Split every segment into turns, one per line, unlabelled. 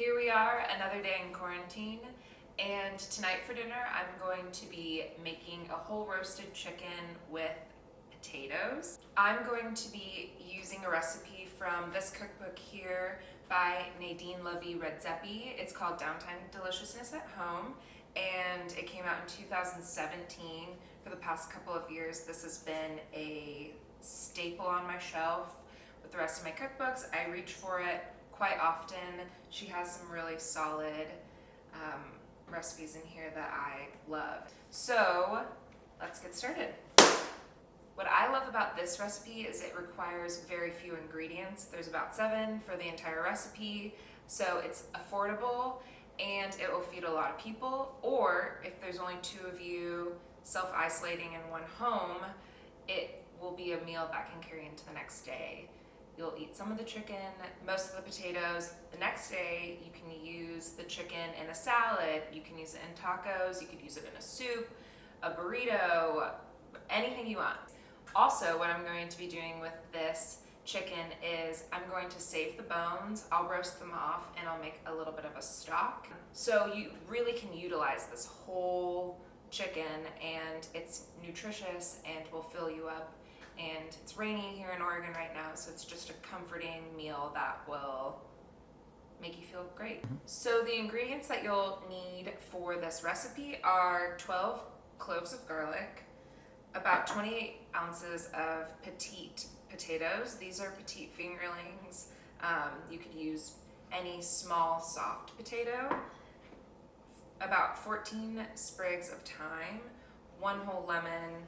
Here we are, another day in quarantine, and tonight for dinner I'm going to be making a whole roasted chicken with potatoes. I'm going to be using a recipe from this cookbook here by Nadine Levy Redzepi. It's called Downtime, Deliciousness at Home, and it came out in 2017. For the past couple of years, this has been a staple on my shelf. With the rest of my cookbooks, I reach for it quite often. She has some really solid recipes in here that I love. So let's get started. What I love about this recipe is it requires very few ingredients. There's about 7 for the entire recipe, so it's affordable and it will feed a lot of people. Or if there's only 2 of you self-isolating in one home, it will be a meal that can carry into the next day. You'll eat some of the chicken, most of the potatoes. The next day, you can use the chicken in a salad, you can use it in tacos, you could use it in a soup, a burrito, anything you want. Also, what I'm going to be doing with this chicken is I'm going to save the bones, I'll roast them off, and I'll make a little bit of a stock. So you really can utilize this whole chicken, and it's nutritious and will fill you up. And it's rainy here in Oregon right now, so it's just a comforting meal that will make you feel great. So the ingredients that you'll need for this recipe are 12 cloves of garlic, about 28 ounces of petite potatoes. These are petite fingerlings. You could use any small soft potato, about 14 sprigs of thyme, 1 whole lemon,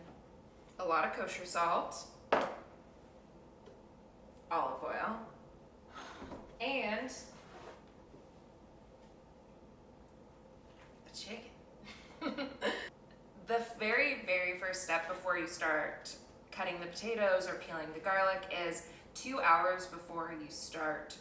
a lot of kosher salt, olive oil, and the chicken. The very first step before you start cutting the potatoes or peeling the garlic is 2 hours before you start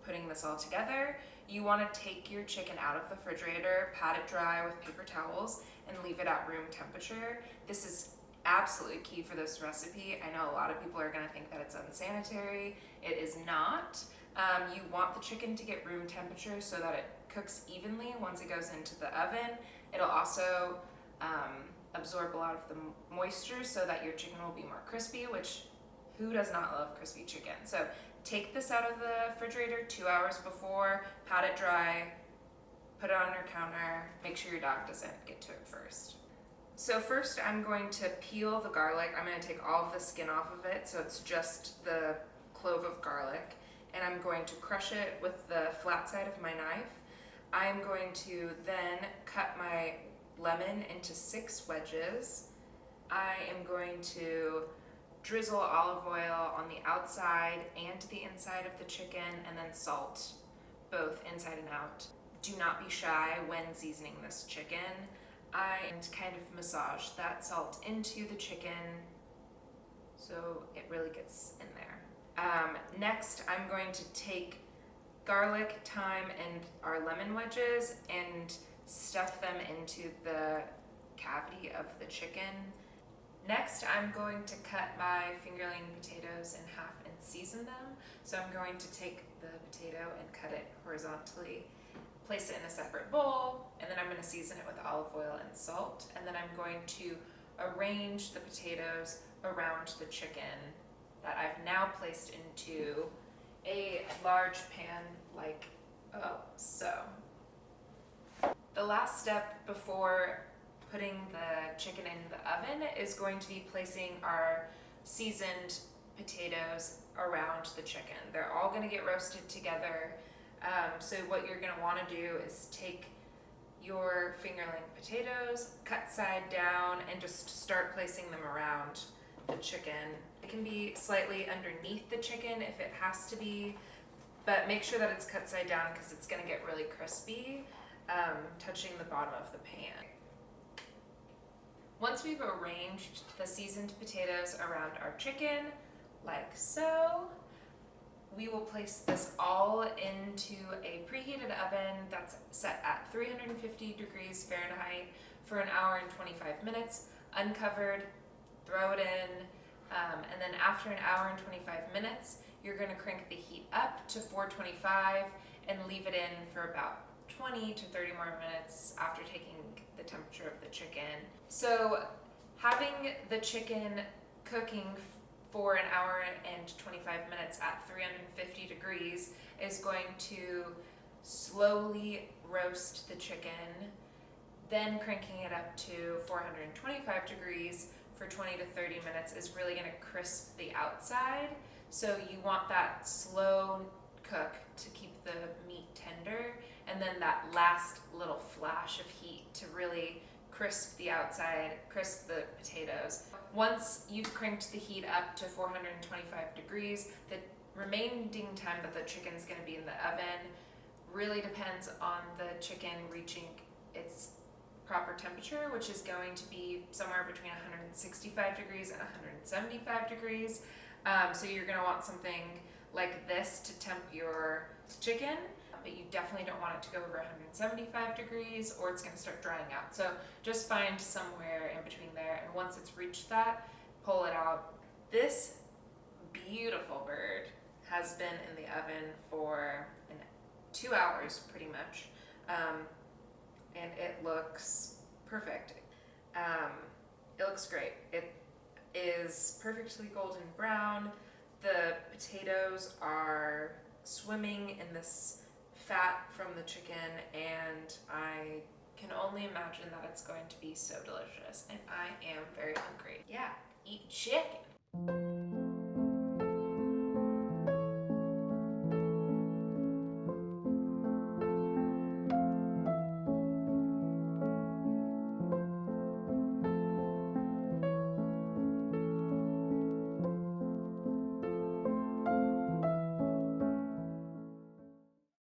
putting this all together. You want to take your chicken out of the refrigerator, pat it dry with paper towels, and leave it at room temperature. This is absolutely key for this recipe. I know a lot of people are going to think that it's unsanitary. It is not. You want the chicken to get room temperature so that it cooks evenly once it goes into the oven. It'll also absorb a lot of the moisture so that your chicken will be more crispy, which who does not love crispy chicken? So take this out of the refrigerator 2 hours before, pat it dry, put it on your counter, make sure your dog doesn't get to it first. So first I'm going to peel the garlic. I'm going to take all of the skin off of it, so it's just the clove of garlic, and I'm going to crush it with the flat side of my knife. I'm going to then cut my lemon into 6 wedges. I am going to drizzle olive oil on the outside and the inside of the chicken, and then salt both inside and out. Do not be shy when seasoning this chicken. I kind of massage that salt into the chicken so it really gets in there. Next, I'm going to take garlic, thyme, and our lemon wedges and stuff them into the cavity of the chicken. Next, I'm going to cut my fingerling potatoes in half and season them. So I'm going to take the potato and cut it horizontally, place it in a separate bowl, and then I'm going to season it with olive oil and salt, and then I'm going to arrange the potatoes around the chicken that I've now placed into a large pan like so. The last step before putting the chicken in the oven is going to be placing our seasoned potatoes around the chicken. They're all going to get roasted together. So what you're going to want to do is take your fingerling potatoes, cut side down, and just start placing them around the chicken. It can be slightly underneath the chicken if it has to be, but make sure that it's cut side down because it's going to get really crispy, touching the bottom of the pan. Once we've arranged the seasoned potatoes around our chicken, like so, we will place this all into a preheated oven that's set at 350 degrees Fahrenheit for an hour and 25 minutes, uncovered, throw it in, and then after an hour and 25 minutes, you're going to crank the heat up to 425 and leave it in for about 20 to 30 more minutes after taking the temperature of the chicken. So having the chicken cooking for an hour and 25 minutes at 350 degrees is going to slowly roast the chicken, then cranking it up to 425 degrees for 20 to 30 minutes is really going to crisp the outside. So you want that slow cook to keep the meat tender, and then that last little flash of heat to really crisp the outside, crisp the potatoes. Once you've cranked the heat up to 425 degrees, the remaining time that the chicken's going to be in the oven really depends on the chicken reaching its proper temperature, which is going to be somewhere between 165 degrees and 175 degrees. So you're going to want something like this to temp your chicken, but you definitely don't want it to go over 175 degrees or it's going to start drying out. So just find somewhere in between there, and once it's reached that, pull it out. This beautiful bird has been in the oven for 2 hours pretty much, and it looks perfect. It looks great. It is perfectly golden brown. The potatoes are swimming in this fat from the chicken, and I can only imagine that it's going to be so delicious, and I am very hungry. Yeah, eat chicken.